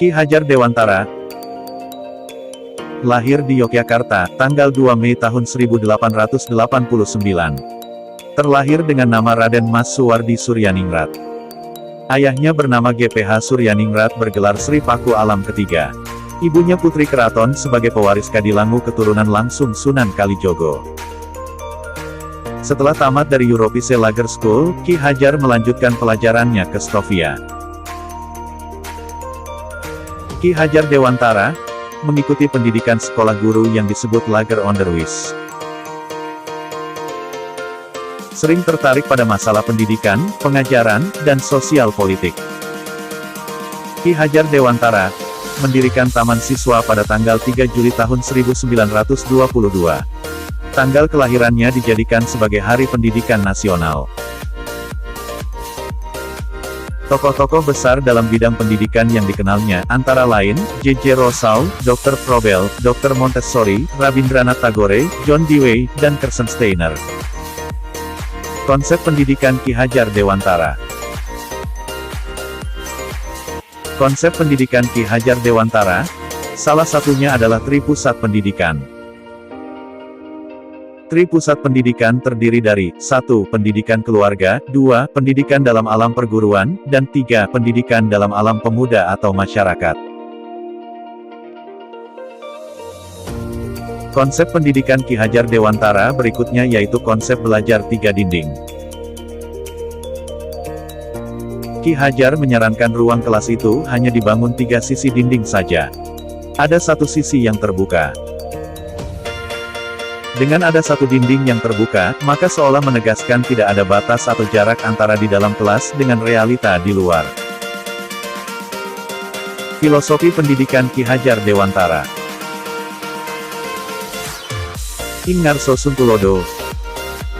Ki Hajar Dewantara lahir di Yogyakarta, tanggal 2 Mei tahun 1889. Terlahir dengan nama Raden Mas Suwardi Suryaningrat. Ayahnya bernama GPH Suryaningrat bergelar Sri Paku Alam ketiga. Ibunya Putri Keraton sebagai pewaris Kadilangu keturunan langsung Sunan Kalijogo. Setelah tamat dari Europese Lager School, Ki Hajar melanjutkan pelajarannya ke Stovia. Ki Hajar Dewantara mengikuti pendidikan sekolah guru yang disebut Lager Onderwijs. Sering tertarik pada masalah pendidikan, pengajaran, dan sosial politik. Ki Hajar Dewantara mendirikan Taman Siswa pada tanggal 3 Juli tahun 1922. Tanggal kelahirannya dijadikan sebagai Hari Pendidikan Nasional. Tokoh-tokoh besar dalam bidang pendidikan yang dikenalnya, antara lain, J.J. Rousseau, Dr. Froebel, Dr. Montessori, Rabindranath Tagore, John Dewey, dan Kersensteiner. Konsep pendidikan Ki Hajar Dewantara. Konsep pendidikan Ki Hajar Dewantara, salah satunya adalah Tripusat Pendidikan. Tripusat Pendidikan terdiri dari 1. Pendidikan keluarga, 2. Pendidikan dalam alam perguruan, dan 3. Pendidikan dalam alam pemuda atau masyarakat. Konsep pendidikan Ki Hajar Dewantara berikutnya yaitu konsep belajar 3 dinding. Ki Hajar menyarankan ruang kelas itu hanya dibangun 3 sisi dinding saja. Ada satu sisi yang terbuka. Dengan ada satu dinding yang terbuka, maka seolah menegaskan tidak ada batas atau jarak antara di dalam kelas dengan realita di luar. Filosofi pendidikan Ki Hajar Dewantara. Ing Ngarso Suntulodo,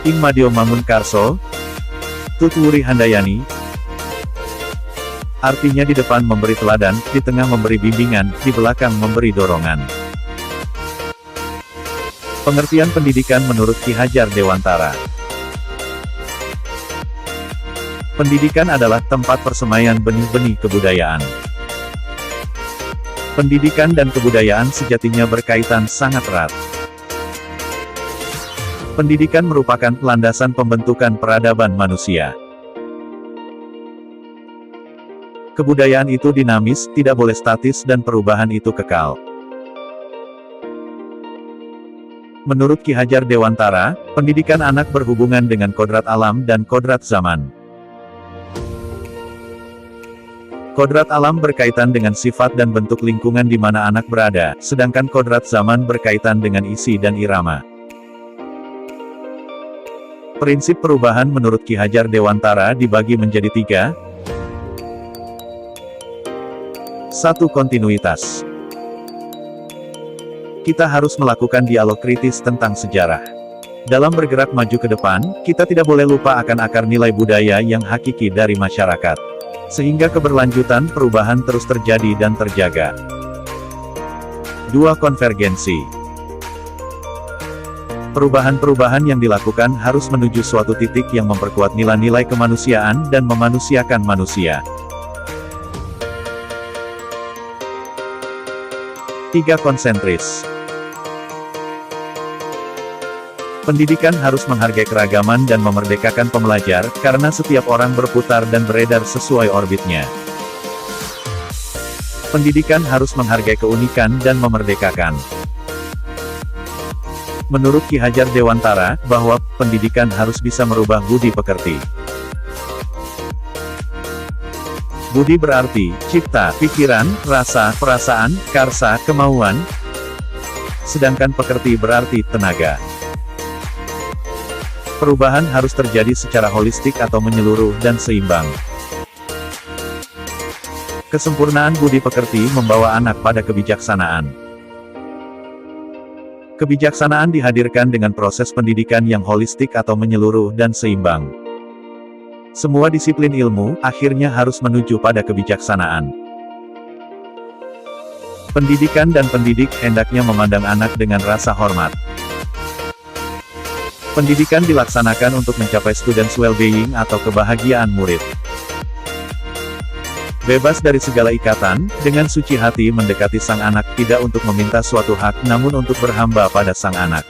Ing Madyo Mangunkarso, Tutwuri Handayani. Artinya di depan memberi teladan, di tengah memberi bimbingan, di belakang memberi dorongan. Pengertian pendidikan menurut Ki Hajar Dewantara. Pendidikan adalah tempat persemaian benih-benih kebudayaan. Pendidikan dan kebudayaan sejatinya berkaitan sangat erat. Pendidikan merupakan landasan pembentukan peradaban manusia. Kebudayaan itu dinamis, tidak boleh statis dan perubahan itu kekal. Menurut Ki Hajar Dewantara, pendidikan anak berhubungan dengan kodrat alam dan kodrat zaman. Kodrat alam berkaitan dengan sifat dan bentuk lingkungan di mana anak berada, sedangkan kodrat zaman berkaitan dengan isi dan irama. Prinsip perubahan menurut Ki Hajar Dewantara dibagi menjadi 3. 1. Kontinuitas. Kita harus melakukan dialog kritis tentang sejarah. Dalam bergerak maju ke depan, kita tidak boleh lupa akan akar nilai budaya yang hakiki dari masyarakat. Sehingga keberlanjutan perubahan terus terjadi dan terjaga. 2. Konvergensi. Perubahan-perubahan yang dilakukan harus menuju suatu titik yang memperkuat nilai-nilai kemanusiaan dan memanusiakan manusia. 3. Konsentris. Pendidikan harus menghargai keragaman dan memerdekakan pembelajar, karena setiap orang berputar dan beredar sesuai orbitnya. Pendidikan harus menghargai keunikan dan memerdekakan. Menurut Ki Hajar Dewantara, bahwa pendidikan harus bisa merubah budi pekerti. Budi berarti cipta, pikiran, rasa, perasaan, karsa, kemauan. Sedangkan pekerti berarti tenaga. Perubahan harus terjadi secara holistik atau menyeluruh dan seimbang. Kesempurnaan budi pekerti membawa anak pada kebijaksanaan. Kebijaksanaan dihadirkan dengan proses pendidikan yang holistik atau menyeluruh dan seimbang. Semua disiplin ilmu, akhirnya harus menuju pada kebijaksanaan. Pendidikan dan pendidik hendaknya memandang anak dengan rasa hormat. Pendidikan dilaksanakan untuk mencapai students well-being atau kebahagiaan murid. Bebas dari segala ikatan, dengan suci hati mendekati sang anak, tidak untuk meminta suatu hak namun untuk berhamba pada sang anak.